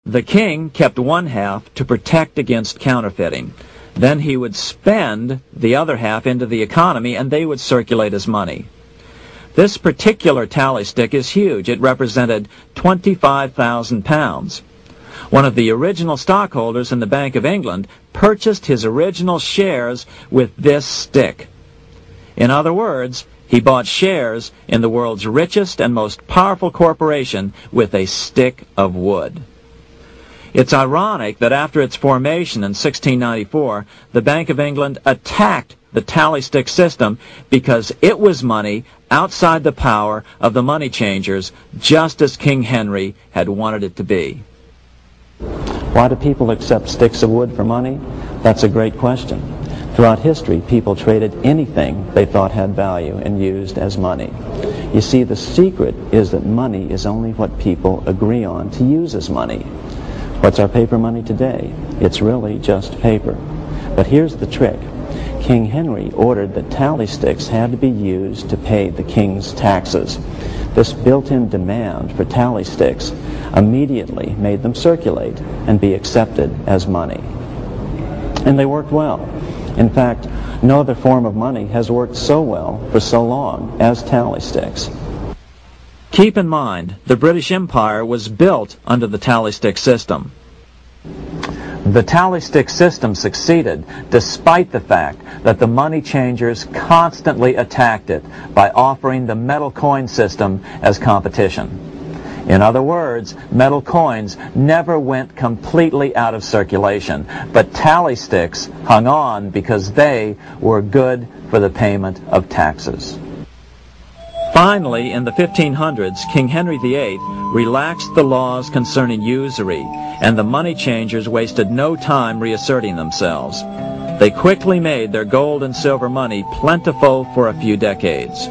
The king kept one half to protect against counterfeiting. Then he would spend the other half into the economy, and they would circulate as money. This particular tally stick is huge. It represented 25,000 pounds. One of the original stockholders in the Bank of England purchased his original shares with this stick. In other words, he bought shares in the world's richest and most powerful corporation with a stick of wood. It's ironic that after its formation in 1694, the Bank of England attacked the tally stick system because it was money outside the power of the money changers, just as King Henry had wanted it to be. Why do people accept sticks of wood for money? That's a great question. Throughout history, people traded anything they thought had value and used as money. You see, the secret is that money is only what people agree on to use as money. What's our paper money today? It's really just paper. But here's the trick. King Henry ordered that tally sticks had to be used to pay the king's taxes. This built-in demand for tally sticks immediately made them circulate and be accepted as money. And they worked well. In fact, no other form of money has worked so well for so long as tally sticks. Keep in mind, the British Empire was built under the tally stick system. The tally stick system succeeded despite the fact that the money changers constantly attacked it by offering the metal coin system as competition. In other words, metal coins never went completely out of circulation, but tally sticks hung on because they were good for the payment of taxes. Finally, in the 1500s, King Henry VIII relaxed the laws concerning usury, and the money changers wasted no time reasserting themselves. They quickly made their gold and silver money plentiful for a few decades.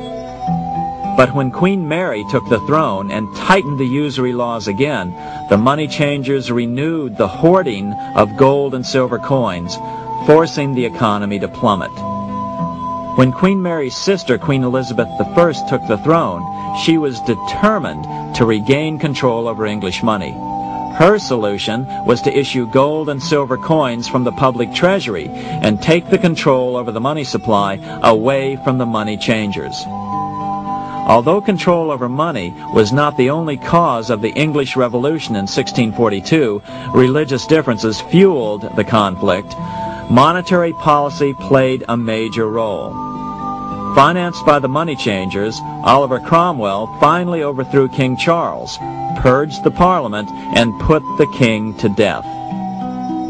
But when Queen Mary took the throne and tightened the usury laws again, the money changers renewed the hoarding of gold and silver coins, forcing the economy to plummet. When Queen Mary's sister, Queen Elizabeth I, took the throne, she was determined to regain control over English money. Her solution was to issue gold and silver coins from the public treasury and take the control over the money supply away from the money changers. Although control over money was not the only cause of the English Revolution in 1642, religious differences fueled the conflict. Monetary policy played a major role. Financed by the money changers, Oliver Cromwell finally overthrew King Charles, purged the Parliament, and put the king to death.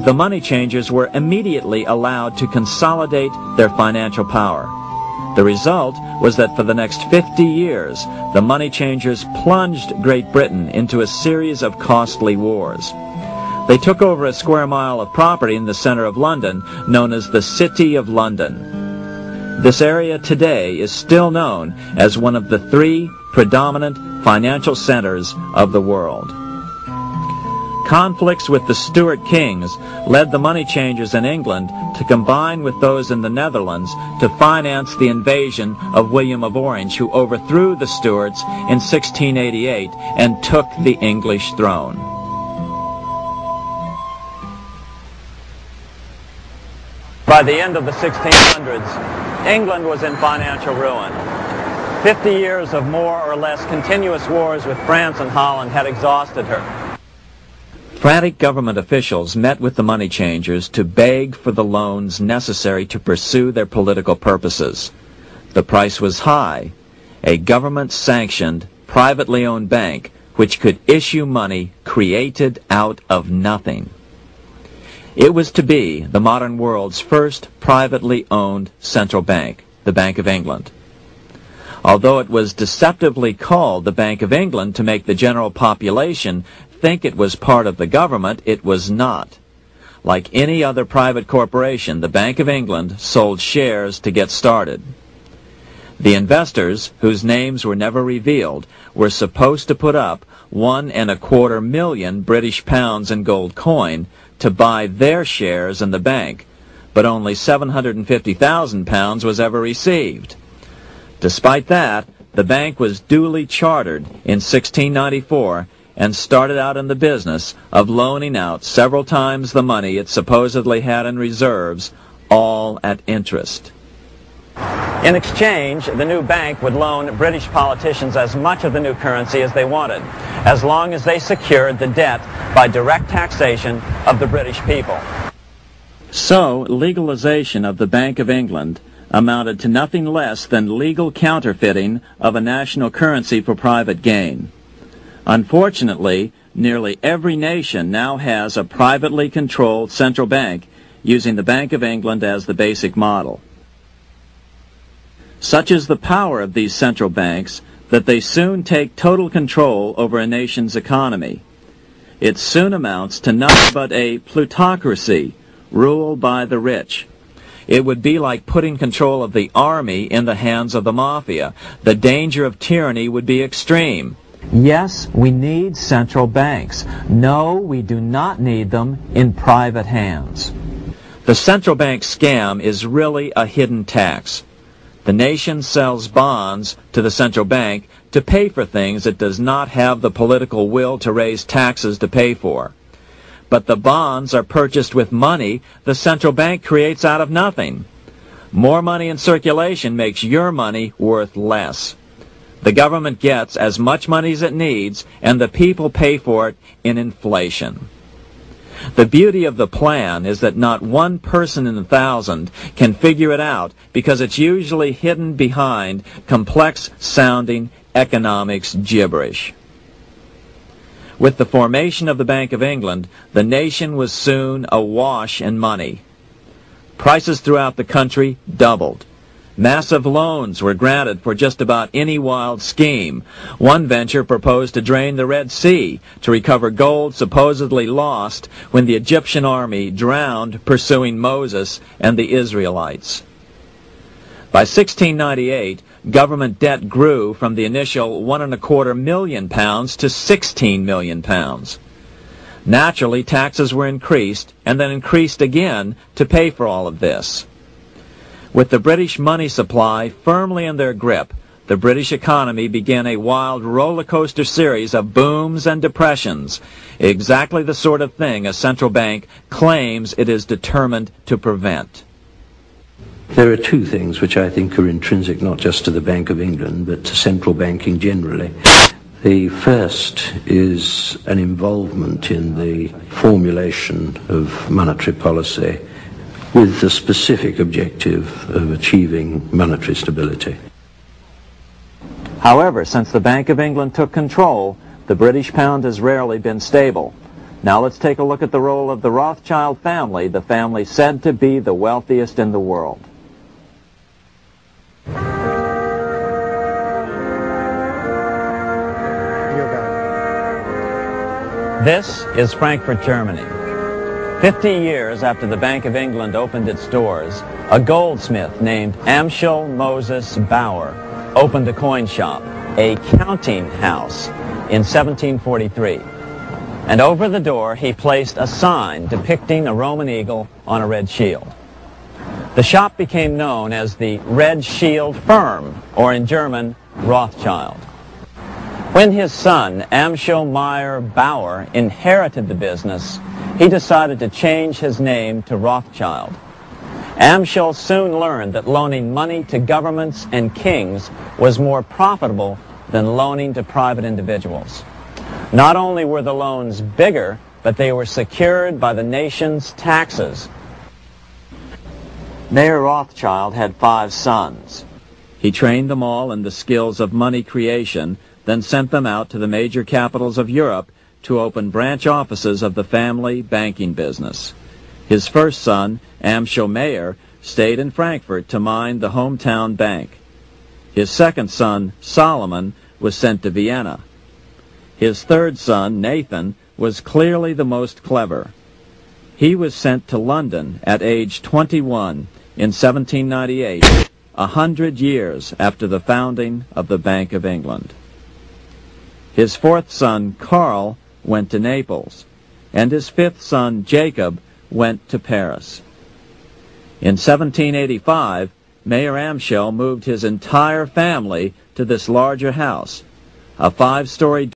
The money changers were immediately allowed to consolidate their financial power. The result was that for the next 50 years, the money changers plunged Great Britain into a series of costly wars. They took over a square mile of property in the center of London, known as the City of London. This area today is still known as one of the 3 predominant financial centers of the world. Conflicts with the Stuart kings led the money changers in England to combine with those in the Netherlands to finance the invasion of William of Orange, who overthrew the Stuarts in 1688 and took the English throne. By the end of the 1600s, England was in financial ruin. 50 years of more or less continuous wars with France and Holland had exhausted her. Frantic government officials met with the money changers to beg for the loans necessary to pursue their political purposes. The price was high. A government-sanctioned, privately owned bank which could issue money created out of nothing. It was to be the modern world's first privately owned central bank, the Bank of England. Although it was deceptively called the Bank of England to make the general population think it was part of the government, it was not. Like any other private corporation, the Bank of England sold shares to get started. The investors, whose names were never revealed, were supposed to put up £1.25 million British pounds in gold coin to buy their shares in the bank, but only £750,000 was ever received. Despite that, the bank was duly chartered in 1694 and started out in the business of loaning out several times the money it supposedly had in reserves, all at interest. In exchange, the new bank would loan British politicians as much of the new currency as they wanted, as long as they secured the debt by direct taxation of the British people. So, legalization of the Bank of England amounted to nothing less than legal counterfeiting of a national currency for private gain. Unfortunately, nearly every nation now has a privately controlled central bank using the Bank of England as the basic model. Such is the power of these central banks that they soon take total control over a nation's economy. It soon amounts to nothing but a plutocracy ruled by the rich. It would be like putting control of the army in the hands of the mafia. The danger of tyranny would be extreme. Yes, we need central banks. No, we do not need them in private hands. The central bank scam is really a hidden tax. The nation sells bonds to the central bank to pay for things it does not have the political will to raise taxes to pay for. But the bonds are purchased with money the central bank creates out of nothing. More money in circulation makes your money worth less. The government gets as much money as it needs, and the people pay for it in inflation. The beauty of the plan is that not one person in 1,000 can figure it out because it's usually hidden behind complex-sounding economics gibberish. With the formation of the Bank of England, the nation was soon awash in money. Prices throughout the country doubled. Massive loans were granted for just about any wild scheme. One venture proposed to drain the Red Sea to recover gold supposedly lost when the Egyptian army drowned pursuing Moses and the Israelites. By 1698, government debt grew from the initial £1.25 million to £16 million. Naturally, taxes were increased and then increased again to pay for all of this. With the British money supply firmly in their grip, the British economy began a wild roller coaster series of booms and depressions, exactly the sort of thing a central bank claims it is determined to prevent. There are two things which I think are intrinsic not just to the Bank of England, but to central banking generally. The first is an involvement in the formulation of monetary policy with the specific objective of achieving monetary stability. However, since the Bank of England took control, the British pound has rarely been stable. Now let's take a look at the role of the Rothschild family, the family said to be the wealthiest in the world. This is Frankfurt, Germany. 50 years after the Bank of England opened its doors, a goldsmith named Amschel Moses Bauer opened a coin shop, a counting house, in 1743. And over the door he placed a sign depicting a Roman eagle on a red shield. The shop became known as the Red Shield Firm, or in German, Rothschild. When his son, Amschel Meyer Bauer, inherited the business, he decided to change his name to Rothschild. Amschel soon learned that loaning money to governments and kings was more profitable than loaning to private individuals. Not only were the loans bigger, but they were secured by the nation's taxes. Mayer Rothschild had 5 sons. He trained them all in the skills of money creation, then sent them out to the major capitals of Europe to open branch offices of the family banking business. His first son, Amschel Meyer, stayed in Frankfurt to mind the hometown bank. His second son, Solomon, was sent to Vienna. His third son, Nathan, was clearly the most clever. He was sent to London at age 21 in 1798, 100 years after the founding of the Bank of England. His fourth son, Karl, went to Naples, and his fifth son, Jacob, went to Paris. In 1785, Mayer Amschel moved his entire family to this larger house, a 5-story